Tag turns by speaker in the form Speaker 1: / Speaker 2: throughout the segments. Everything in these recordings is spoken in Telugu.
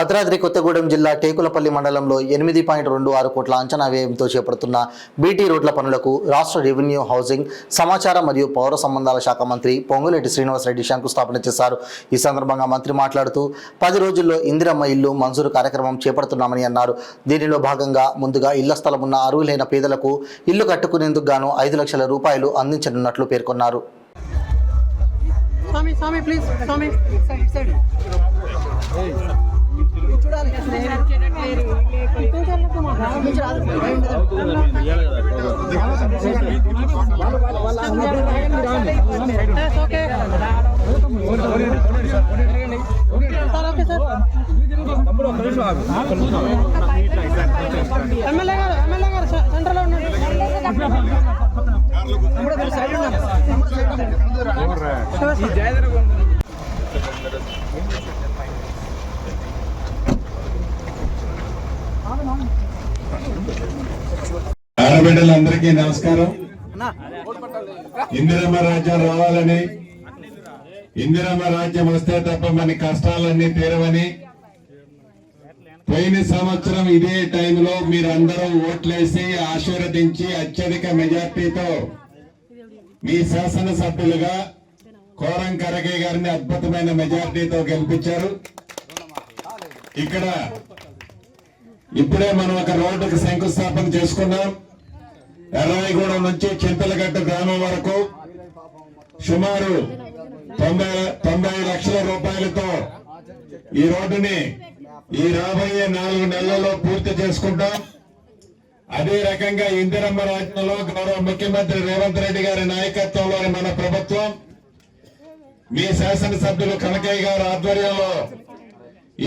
Speaker 1: భద్రాద్రి కొత్తగూడెం జిల్లా టేకులపల్లి మండలంలో 8.26 కోట్ల అంచనా వ్యయంతో చేపడుతున్న బీటీ రోడ్ల పనులకు రాష్ట్ర రెవెన్యూ, హౌసింగ్, సమాచార మరియు పౌర సంబంధాల శాఖ మంత్రి పొంగులేటి శ్రీనివాసరెడ్డి శంకుస్థాపన చేశారు. ఈ సందర్భంగా మంత్రి మాట్లాడుతూ 10 రోజుల్లో ఇందిరమ్మ ఇల్లు మంజూరు కార్యక్రమం చేపడుతున్నామని అన్నారు. దీనిలో భాగంగా ముందుగా ఇళ్ల స్థలం ఉన్న అర్హులైన పేదలకు ఇల్లు కట్టుకునేందుకు గాను 5 లక్షల రూపాయలు అందించనున్నట్లు పేర్కొన్నారు.
Speaker 2: ఆడబిడ్డలందరికీ నమస్కారం. ఇందిరమ్మ రాజ్యం రావాలని, ఇందిరమ్మ రాజ్యం వస్తే తప్ప మన కష్టాలన్నీ తీరవని పోయిన సంవత్సరం ఇదే టైంలో మీరందరూ ఓట్లేసి ఆశీర్వదించి అత్యధిక మెజార్టీతో మీ శాసనసభ్యులుగా కోరం కరగే గారిని అద్భుతమైన మెజార్టీతో గెలిపించారు. ఇక్కడ ఇప్పుడే మనం ఒక రోడ్డుకు శంకుస్థాపన చేసుకున్నాం. ఎర్రాయిగూడెం నుంచి చింతలగట్టు గ్రామం వరకు సుమారు 90 లక్షల రూపాయలతో ఈ రోడ్డుని ఈ రాబోయే 4 నెలల్లో పూర్తి చేసుకుంటాం. అదే రకంగా ఇందిరమ్మ రాజ్యంలో గౌరవ ముఖ్యమంత్రి రేవంత్ రెడ్డి గారి నాయకత్వంలోని మన ప్రభుత్వం, మీ శాసనసభ్యులు కనకయ్య గారి ఆధ్వర్యంలో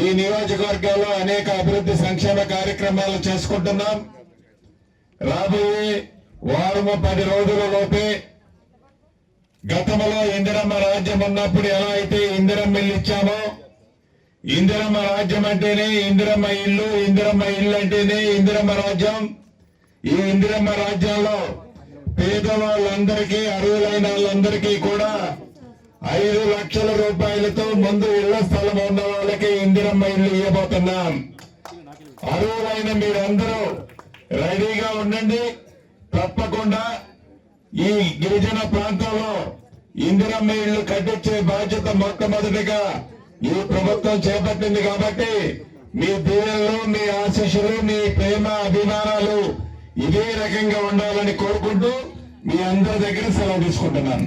Speaker 2: ఈ నియోజకవర్గాల్లో అనేక అభివృద్ధి సంక్షేమ కార్యక్రమాలు చేసుకుంటున్నాం. రాబోయే వారం 10 రోజుల లోపే గతంలో ఇందిరమ్మ రాజ్యం ఉన్నప్పుడు ఎలా అయితే ఇందిరమ్మ ఇల్లు ఇచ్చామో, ఇందిరమ్మ రాజ్యం అంటేనే ఇందిరమ్మ ఇల్లు, ఇందిరమ్మ ఇల్లు అంటేనే ఇందిరమ్మ రాజ్యం. ఈ ఇందిరమ్మ రాజ్యంలో పేదవాళ్ళందరికీ, అర్హులైన వాళ్ళందరికీ కూడా 5 లక్షల రూపాయలతో ముందు ఇళ్ల స్థలం ఉన్న వాళ్ళకి ఇందిరమ్మ ఇల్లు ఇవ్వబోతున్నాం. అర్హులైన మీరందరూ రెడీగా ఉండండి. తప్పకుండా ఈ గిరిజన ప్రాంతంలో ఇందిరమ్మ ఇళ్లు కట్టించే బాధ్యత మొట్టమొదటిగా ఈ ప్రభుత్వం చేపట్టింది. కాబట్టి మీ దీవెనలు, మీ ఆశీస్సులు, మీ ప్రేమ, అభిమానాలు ఇదే రకంగా ఉండాలని కోరుకుంటూ మీ అందరి దగ్గర సెలవు తీసుకుంటున్నాను.